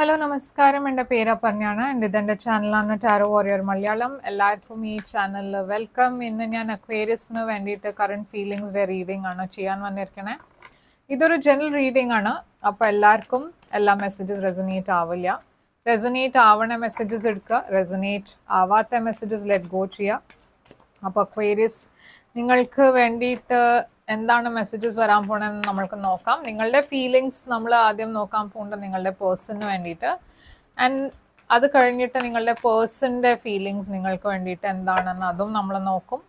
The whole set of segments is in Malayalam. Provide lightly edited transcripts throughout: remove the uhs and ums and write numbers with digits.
ഹലോ നമസ്കാരം. എൻ്റെ പേര് അപർണയാണ്. എൻ്റെ ചാനലാണ് ടാരോ വാരിയർ മലയാളം. എല്ലാവർക്കും ഈ ചാനലിൽ വെൽക്കം. ഇന്ന് ഞാൻ അക്വേരിയസിന് വേണ്ടിയിട്ട് കറണ്ട് ഫീലിങ്സിൻ്റെ റീഡിംഗ് ആണ് ചെയ്യാൻ വന്നിരിക്കണേ. ഇതൊരു ജനറൽ റീഡിംഗ് ആണ്. അപ്പോൾ എല്ലാവർക്കും എല്ലാ മെസ്സേജസ് റെസൊനേറ്റ് ആവില്ല. റെസൊനേറ്റ് ആവണ മെസ്സേജസ് എടുക്കുക, റെസൊനേറ്റ് ആവാത്ത മെസ്സേജസ് ലെറ്റ് ഗോ ചെയ്യുക. അപ്പോൾ അക്വേരിയസ് നിങ്ങൾക്ക് വേണ്ടിയിട്ട് എന്താണ് മെസ്സേജസ് വരാൻ പോകണമെന്ന് നമ്മൾക്ക് നോക്കാം. നിങ്ങളുടെ ഫീലിങ്സ് നമ്മൾ ആദ്യം നോക്കാൻ പോകുന്നത് നിങ്ങളുടെ പേഴ്സണിന് വേണ്ടിയിട്ട്. ആൻഡ് അത് കഴിഞ്ഞിട്ട് നിങ്ങളുടെ പേഴ്സണിൻ്റെ ഫീലിങ്സ് നിങ്ങൾക്ക് വേണ്ടിയിട്ട് എന്താണെന്ന് അതും നമ്മൾ നോക്കും.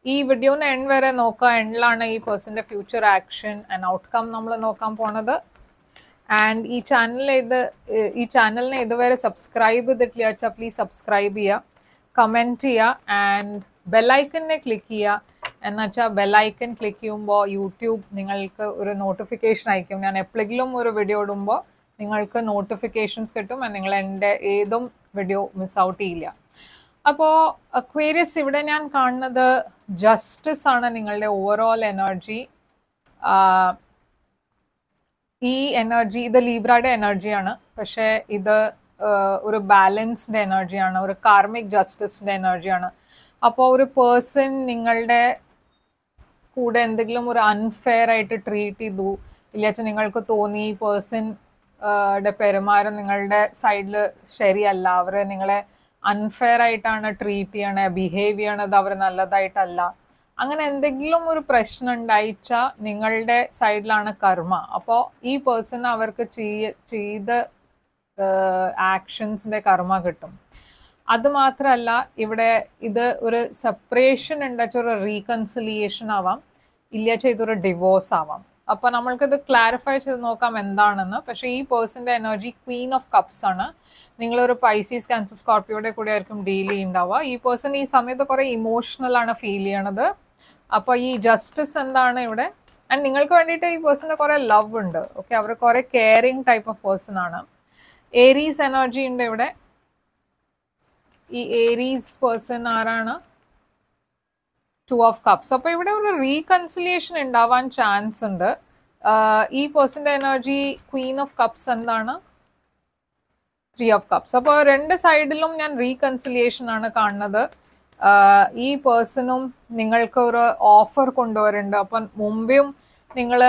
ഈ വീഡിയോന് എൻഡ് വരെ നോക്കുക. എൻഡിലാണ് ഈ പേഴ്സണിൻ്റെ ഫ്യൂച്ചർ ആക്ഷൻ ആൻഡ് ഔട്ട്കം നമ്മൾ നോക്കാൻ പോണത്. ആൻഡ് ഈ ചാനലിനെ ഇതുവരെ സബ്സ്ക്രൈബ് ചെയ്തിട്ടില്ല വെച്ചാൽ പ്ലീസ് സബ്സ്ക്രൈബ് ചെയ്യുക, കമൻറ്റ് ചെയ്യുക ആൻഡ് ബെല്ലൈക്കനെ ക്ലിക്ക് ചെയ്യുക. എന്നുവെച്ചാൽ ബെല്ലൈക്കൻ ക്ലിക്ക് ചെയ്യുമ്പോൾ യൂട്യൂബ് നിങ്ങൾക്ക് ഒരു നോട്ടിഫിക്കേഷൻ അയക്കും. ഞാൻ എപ്പോഴെങ്കിലും ഒരു വീഡിയോ ഇടുമ്പോൾ നിങ്ങൾക്ക് നോട്ടിഫിക്കേഷൻസ് കിട്ടും. നിങ്ങൾ എൻ്റെ ഏതും വീഡിയോ മിസ് ഔട്ട് ചെയ്യില്ല. അപ്പോൾ അക്വേരിയസ് ഇവിടെ ഞാൻ കാണുന്നത് ജസ്റ്റിസ് ആണ് നിങ്ങളുടെ ഓവറോൾ എനർജി. ഈ എനർജി ഇത് ലീബ്രയുടെ എനർജിയാണ്, പക്ഷേ ഇത് ഒരു ബാലൻസ്ഡ് എനർജിയാണ്, ഒരു കാർമിക് ജസ്റ്റിസിൻ്റെ എനർജിയാണ്. അപ്പോൾ ഒരു പേഴ്സൺ നിങ്ങളുടെ കൂടെ എന്തെങ്കിലും ഒരു അൺഫെയർ ആയിട്ട് ട്രീറ്റ് ചെയ്തു ഇല്ലാച്ച നിങ്ങൾക്ക് തോന്നി ഈ പേഴ്സൺ പെരുമാറ്റം നിങ്ങളുടെ സൈഡിൽ ശരിയല്ല, അവർ നിങ്ങളെ അൺഫെയർ ആയിട്ടാണ് ട്രീറ്റ് ചെയ്യണേ, ബിഹേവ് ചെയ്യണത് അവർ നല്ലതായിട്ടല്ല, അങ്ങനെ എന്തെങ്കിലും ഒരു പ്രശ്നം ഉണ്ടായിച്ചാൽ നിങ്ങളുടെ സൈഡിലാണ് കർമ്മ. അപ്പോൾ ഈ പേഴ്സൺ അവർക്ക് ചെയ്ത ആക്ഷൻസിൻ്റെ കർമ്മ കിട്ടും. അത് മാത്രമല്ല ഇവിടെ ഇത് ഒരു സെപ്പറേഷൻ ഉണ്ടാച്ച ഒരു റീകൺസിലിയേഷൻ ആവാം, ഇല്ലാച്ച ഇതൊരു ഡിവോഴ്സ് ആവാം. അപ്പോൾ നമ്മൾക്കിത് ക്ലാരിഫൈ ചെയ്ത് നോക്കാം എന്താണെന്ന്. പക്ഷേ ഈ പേഴ്സൻ്റെ എനർജി ക്വീൻ ഓഫ് കപ്സ് ആണ്. നിങ്ങളൊരു പൈസീസ്, ക്യാൻസർ, സ്കോർപ്പിയോടെ കൂടെ ആയിരിക്കും ഡീൽ ചെയ്യുന്നുണ്ടാവുക. ഈ പേഴ്സൺ ഈ സമയത്ത് കുറേ ഇമോഷണൽ ആണ് ഫീൽ ചെയ്യണത്. അപ്പോൾ ഈ ജസ്റ്റിസ് എന്താണ് ഇവിടെ? ആൻഡ് നിങ്ങൾക്ക് വേണ്ടിയിട്ട് ഈ പേഴ്സണിന് കുറേ ലവ് ഉണ്ട്. ഓക്കെ, അവർ കുറേ കെയറിങ് ടൈപ്പ് ഓഫ് പേഴ്സൺ ആണ്. ഏരീസ് എനർജി ഉണ്ട് ഇവിടെ. ഈ ഏരീസ് പേഴ്സൺ ആരാണ്? 2 ഓഫ് കപ്സ്. അപ്പോൾ ഇവിടെ ഒരു റീകൺസിലിയേഷൻ ഉണ്ടാവാൻ ചാൻസ് ഉണ്ട്. ഈ പേഴ്സൻ്റെ എനർജി ക്വീൻ ഓഫ് കപ്സ് എന്താണ്? 3 ഓഫ് കപ്സ്. അപ്പോൾ രണ്ട് സൈഡിലും ഞാൻ റീകൺസിലിയേഷൻ ആണ് കാണുന്നത്. ഈ പേഴ്സണും നിങ്ങൾക്ക് ഒരു ഓഫർ കൊണ്ടുവരുന്നുണ്ട്. അപ്പം മുമ്പേയും നിങ്ങൾ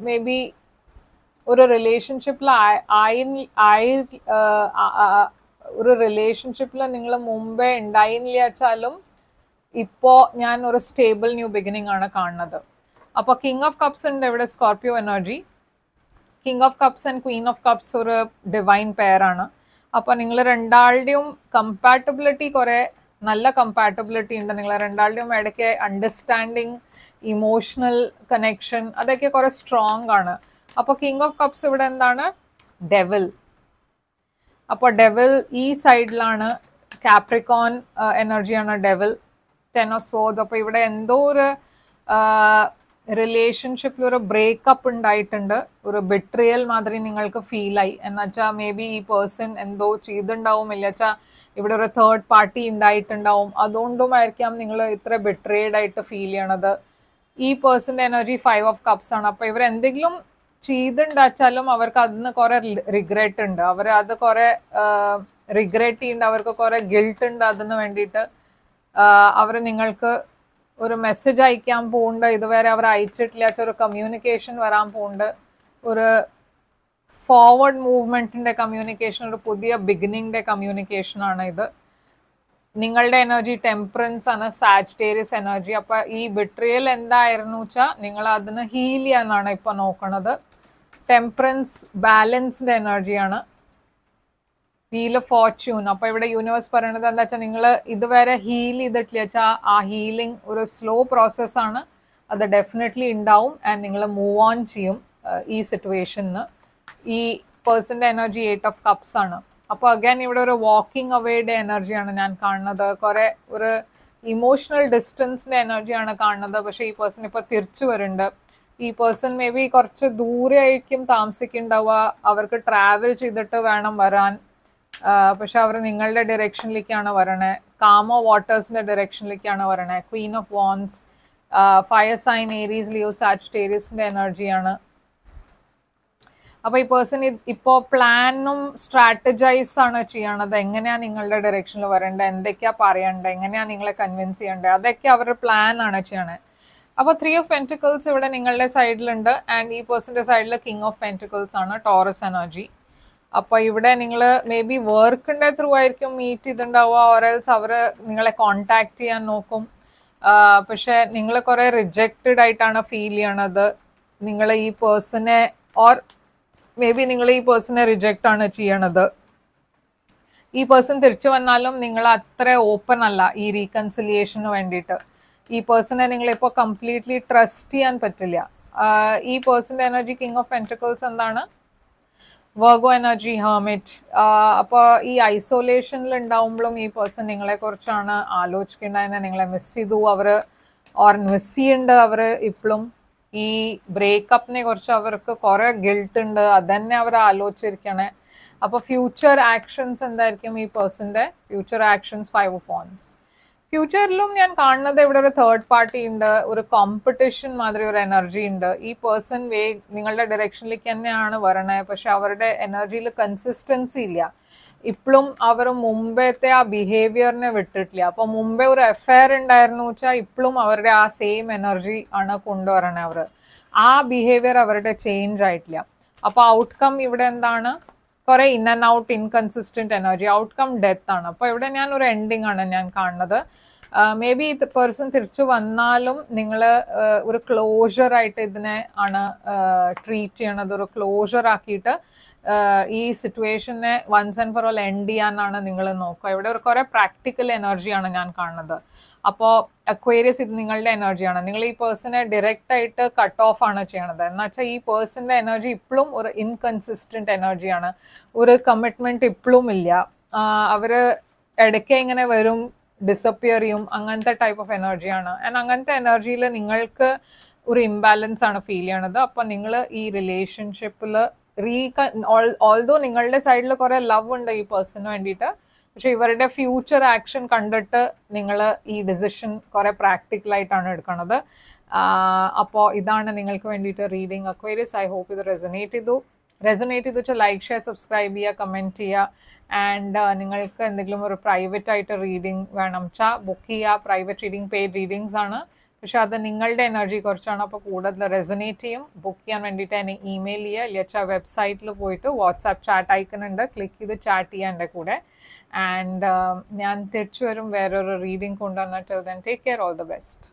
മേ ബി ഒരു റിലേഷൻഷിപ്പിൽ ഒരു റിലേഷൻഷിപ്പിൽ നിങ്ങൾ മുമ്പേ ഉണ്ടായില്ല വെച്ചാലും ഇപ്പോൾ ഞാൻ ഒരു സ്റ്റേബിൾ ന്യൂ ബിഗിനിങ് ആണ് കാണുന്നത്. അപ്പോൾ കിങ് ഓഫ് കപ്സ് ഉണ്ട് ഇവിടെ, Scorpio energy. King of cups and Queen of cups ഒരു ഡിവൈൻ പെയറാണ്. അപ്പോൾ നിങ്ങൾ രണ്ടാളുടെയും കമ്പാറ്റബിലിറ്റി കുറേ നല്ല കമ്പാറ്റബിലിറ്റി ഉണ്ട്. നിങ്ങൾ രണ്ടാളുടെയും ഇടയ്ക്ക് അണ്ടർസ്റ്റാൻഡിങ്, ഇമോഷണൽ കണക്ഷൻ അതൊക്കെ കുറേ സ്ട്രോങ് ആണ്. അപ്പോൾ കിങ് ഓഫ് കപ്സ് ഇവിടെ എന്താണ്? ഡെവിൾ. അപ്പോൾ ഡെവിൾ ഈ സൈഡിലാണ്. കാപ്രിക്കോൺ എനർജിയാണ് ഡെവിൾ. 10 of swords. അപ്പോൾ ഇവിടെ എന്തോ ഒരു റിലേഷൻഷിപ്പിൽ ഒരു ബ്രേക്കപ്പ് ഉണ്ടായിട്ടുണ്ട്, ഒരു ബിട്രിയൽ മാതിരി നിങ്ങൾക്ക് ഫീലായി. എന്നുവെച്ചാൽ മേ ബി ഈ പേഴ്സൺ എന്തോ ചെയ്തിട്ടുണ്ടാവും, ഇല്ലച്ചാൽ ഇവിടെ ഒരു തേർഡ് പാർട്ടി ഉണ്ടായിട്ടുണ്ടാവും. അതുകൊണ്ടുമായിരിക്കാം നിങ്ങൾ ഇത്ര ബിട്രേഡ് ആയിട്ട് ഫീൽ ചെയ്യണത്. ഈ പേഴ്സൻ്റെ എനർജി 5 ഓഫ് കപ്സ് ആണ്. അപ്പോൾ ഇവർ എന്തെങ്കിലും ചെയ്തുണ്ടാച്ചാലും അവർക്ക് അതിന് കുറെ റിഗ്രറ്റ് ഉണ്ട്. അവർ അത് കുറെ റിഗ്രറ്റ് ചെയ്യുന്നുണ്ട്, അവർക്ക് കുറെ ഗിൽട്ട് ഉണ്ട്. അതിന് വേണ്ടിയിട്ട് അവർ നിങ്ങൾക്ക് ഒരു മെസ്സേജ് അയക്കാൻ പോകുന്നുണ്ട്. ഇതുവരെ അവർ അയച്ചിട്ടില്ല, ഒരു കമ്മ്യൂണിക്കേഷൻ വരാൻ പോകുന്നുണ്ട്. ഒരു ഫോർവേഡ് മൂവ്മെൻറ്റിൻ്റെ കമ്മ്യൂണിക്കേഷൻ, ഒരു പുതിയ ബിഗിനിങ്ങിൻ്റെ കമ്മ്യൂണിക്കേഷൻ ആണ് ഇത്. നിങ്ങളുടെ എനർജി ടെമ്പറൻസ് ആണ്, സാജിറ്റേറിയസ് എനർജി. അപ്പോൾ ഈ ബിട്രിയൽ എന്തായിരുന്നു വെച്ചാൽ നിങ്ങൾ അതിന് ഹീൽ ചെയ്യാനാണ് ഇപ്പോൾ നോക്കുന്നത്. ടെമ്പറൻസ് ബാലൻസ്ഡ് എനർജിയാണ്. Wheel of Fortune. അപ്പോൾ ഇവിടെ യൂണിവേഴ്സ് പറയണത് എന്താ വെച്ചാൽ നിങ്ങൾ ഇതുവരെ ഹീൽ ചെയ്തിട്ടില്ല വെച്ചാൽ ആ ഹീലിംഗ് ഒരു സ്ലോ പ്രോസസ്സാണ്. അത് ഡെഫിനറ്റ്ലി ഉണ്ടാവും ആൻഡ് നിങ്ങൾ മൂവ് ഓൺ ചെയ്യും ഈ സിറ്റുവേഷന്. ഈ പേഴ്സൻ്റെ എനർജി 8 ഓഫ് കപ്സ് ആണ്. അപ്പോൾ അഗൈൻ ഇവിടെ ഒരു വാക്കിംഗ് അവയുടെ എനർജിയാണ് ഞാൻ കാണുന്നത്. കുറേ ഒരു ഇമോഷണൽ ഡിസ്റ്റൻസിൻ്റെ എനർജിയാണ് കാണുന്നത്. പക്ഷേ ഈ പേഴ്സൺ ഇപ്പോൾ തിരിച്ചു വരുന്നുണ്ട്. ഈ പേഴ്സൺ മേ ബി കുറച്ച് ദൂരെ ആയിരിക്കും താമസിക്കുന്നുണ്ടാവുക. അവർക്ക് ട്രാവൽ ചെയ്തിട്ട് വേണം വരാൻ. പക്ഷെ അവർ നിങ്ങളുടെ ഡയറക്ഷനിലേക്കാണ് വരണേ. കാമോ വാട്ടേഴ്സിൻ്റെ ഡയറക്ഷനിലേക്കാണ് വരണേ. Queen of wands, fire sign, Aries, Leo, സാജിറ്റേറിയസിൻ്റെ എനർജിയാണ്. അപ്പൊ ഈ പേഴ്സൺ ഇപ്പോ പ്ലാനും സ്ട്രാറ്റജൈസ് ആണ് ചെയ്യണത്, എങ്ങനെയാ നിങ്ങളുടെ ഡയറക്ഷനിൽ വരേണ്ടത്, എന്തൊക്കെയാ പറയണ്ടത്, എങ്ങനെയാ നിങ്ങളെ കൺവിൻസ് ചെയ്യേണ്ടത്, അതൊക്കെ അവരുടെ പ്ലാൻ ആണ് ചെയ്യണത്. അപ്പൊ 3 ഓഫ് പെന്റിക്കിൾസ് ഇവിടെ നിങ്ങളുടെ സൈഡിലുണ്ട് ആൻഡ് ഈ പേഴ്സന്റെ സൈഡിൽ കിങ് ഓഫ് പെന്റിക്കിൾസ് ആണ്, ടോറസ് എനർജി. അപ്പൊ ഇവിടെ നിങ്ങൾ മേ ബി വർക്കിന്റെ ത്രൂ ആയിരിക്കും മീറ്റ് ചെയ്തിട്ടുണ്ടാവുക, ഓരൽസ് അവര് നിങ്ങളെ കോണ്ടാക്ട് ചെയ്യാൻ നോക്കും. പക്ഷെ നിങ്ങൾ കുറെ റിജക്റ്റഡ് ആയിട്ടാണ് ഫീൽ ചെയ്യണത്. നിങ്ങൾ ഈ പേഴ്സണെ ഓർ മേ ബി നിങ്ങൾ ഈ പേഴ്സണെ റിജക്റ്റ് ആണ് ചെയ്യണത്. ഈ പേഴ്സൺ തിരിച്ചു വന്നാലും നിങ്ങൾ അത്ര ഓപ്പൺ അല്ല ഈ റീകൺസിലിയേഷന് വേണ്ടിയിട്ട്. ഈ പേഴ്സണെ നിങ്ങളിപ്പോൾ കംപ്ലീറ്റ്ലി ട്രസ്റ്റ് ചെയ്യാൻ പറ്റില്ല. ഈ പേഴ്സന്റെ എനർജി കിങ് ഓഫ് പെന്റിക്കിൾസ് എന്താണ്? Virgo energy, hermit. അപ്പോൾ ഈ ഐസൊലേഷനിൽ ഉണ്ടാവുമ്പോഴും ഈ പേഴ്സൺ നിങ്ങളെ കുറിച്ചാണ് ആലോചിക്കേണ്ടതിനെ, നിങ്ങളെ മിസ് ചെയ്തു അവർ ഓർ മിസ് ചെയ്യുന്നുണ്ട് അവർ ഇപ്പോഴും. ഈ ബ്രേക്കപ്പിനെ കുറിച്ച് അവർക്ക് കുറെ ഗിൽട്ട് ഉണ്ട്, അതന്നെ അവർ ആലോചിച്ചിരിക്കണേ. അപ്പോൾ ഫ്യൂച്ചർ ആക്ഷൻസ് എന്തായിരിക്കും ഈ പേഴ്സന്റെ ഫ്യൂച്ചർ ആക്ഷൻസ്? 5 of wands. ഫ്യൂച്ചറിലും ഞാൻ കാണുന്നത് ഇവിടെ ഒരു തേർഡ് പാർട്ടി ഉണ്ട്, ഒരു കോമ്പറ്റീഷൻ മാതിരി ഒരു എനർജി ഉണ്ട്. ഈ പേഴ്സൺ നിങ്ങളുടെ ഡയറക്ഷനിലേക്ക് തന്നെയാണ് വരണേ, പക്ഷെ അവരുടെ എനർജിയിൽ കൺസിസ്റ്റൻസി ഇല്ല. ഇപ്പോഴും അവർ മുമ്പത്തെ ആ ബിഹേവിയറിനെ വിട്ടിട്ടില്ല. അപ്പൊ മുമ്പേ ഒരു അഫെയർ ഉണ്ടായിരുന്നു വെച്ചാൽ ഇപ്പോഴും അവരുടെ ആ സെയിം എനർജി ആണ് കൊണ്ടുവരണേ. അവർ ആ ബിഹേവിയർ അവരുടെ ചേഞ്ച് ആയിട്ടില്ല. അപ്പൊ ഔട്ട്കം ഇവിടെ എന്താണ്? കുറെ in and out, inconsistent energy. Outcome death ആണ്. അപ്പൊ ഇവിടെ ഞാൻ ഒരു എൻഡിങ് ആണ് ഞാൻ കാണുന്നത്. മേ ബി ഇത് പേഴ്സൺ തിരിച്ചു വന്നാലും നിങ്ങൾ ഒരു ക്ലോഷർ ആയിട്ട് ഇതിനെ ആണ് ട്രീറ്റ് ചെയ്യണത്. ഒരു ക്ലോഷർ ആക്കിയിട്ട് ഈ സിറ്റുവേഷനെ once and for all end ചെയ്യാനാണ് നിങ്ങൾ നോക്കുക. ഇവിടെ ഒരു കുറെ പ്രാക്ടിക്കൽ എനർജിയാണ് ഞാൻ കാണുന്നത്. അപ്പോൾ അക്വേരിയസ് ഇത് നിങ്ങളുടെ എനർജിയാണ്. നിങ്ങൾ ഈ പേഴ്സണെ ഡയറക്റ്റ് ആയിട്ട് കട്ട് ഓഫ് ആണ് ചെയ്യണത്. എന്ന് വെച്ചാൽ ഈ പേഴ്സന്റെ എനർജി ഇപ്പോഴും ഒരു ഇൻകൺസിസ്റ്റന്റ് എനർജിയാണ്. ഒരു കമ്മിറ്റ്മെന്റ് ഇപ്പോഴും ഇല്ല. അവര് ഇടയ്ക്ക് ഇങ്ങനെ വരും, ഡിസപ്പിയർ ചെയ്യും, അങ്ങനത്തെ ടൈപ്പ് ഓഫ് എനർജിയാണ്. ആൻഡ് അങ്ങനത്തെ എനർജിയിൽ നിങ്ങൾക്ക് ഒരു ഇംബാലൻസ് ആണ് ഫീൽ ചെയ്യണത്. അപ്പൊ നിങ്ങൾ ഈ റിലേഷൻഷിപ്പിൽ ഓൾദോ നിങ്ങളുടെ സൈഡിൽ കുറെ ലവ് ഉണ്ട് ഈ പേഴ്സണിന് വേണ്ടിയിട്ട്, പക്ഷെ ഇവരുടെ ഫ്യൂച്ചർ ആക്ഷൻ കണ്ടിട്ട് നിങ്ങൾ ഈ ഡിസിഷൻ കുറെ പ്രാക്ടിക്കലായിട്ടാണ് എടുക്കുന്നത്. അപ്പോൾ ഇതാണ് നിങ്ങൾക്ക് വേണ്ടിയിട്ട് റീഡിങ് അക്വേരിയസ്. ഐ ഹോപ്പ് ഇത് റെസൊനേറ്റ് ചെയ്തു വെച്ചാൽ ലൈക്ക്, ഷെയർ, സബ്സ്ക്രൈബ് ചെയ്യുക, കമൻറ്റ് ചെയ്യുക. ആൻഡ് നിങ്ങൾക്ക് എന്തെങ്കിലും ഒരു പ്രൈവറ്റ് ആയിട്ട് റീഡിങ് വേണം വെച്ചാൽ ബുക്ക് ചെയ്യുക. പ്രൈവറ്റ് റീഡിങ് പെയ്ഡ് റീഡിങ്സ് ആണ്, പക്ഷെ അത് നിങ്ങളുടെ എനർജി കുറച്ചാണ്. അപ്പോൾ കൂടുതൽ റെസൊനേറ്റ് ചെയ്യും. ബുക്ക് ചെയ്യാൻ വേണ്ടിയിട്ട് എന്നെ ഇമെയിൽ ചെയ്യുക, ഇല്ലെങ്കിൽ വെബ്സൈറ്റിൽ പോയിട്ട് വാട്സാപ്പ് ചാറ്റ് ഐക്കൺ ഉണ്ട്, ക്ലിക്ക് ചെയ്ത് ചാറ്റ് ചെയ്യാൻ എൻ്റെ കൂടെ. ആൻഡ് ഞാൻ തിരിച്ചു വരും വേറൊരു റീഡിങ് കൊണ്ടുവന്നിട്ട്. Take care, all the best.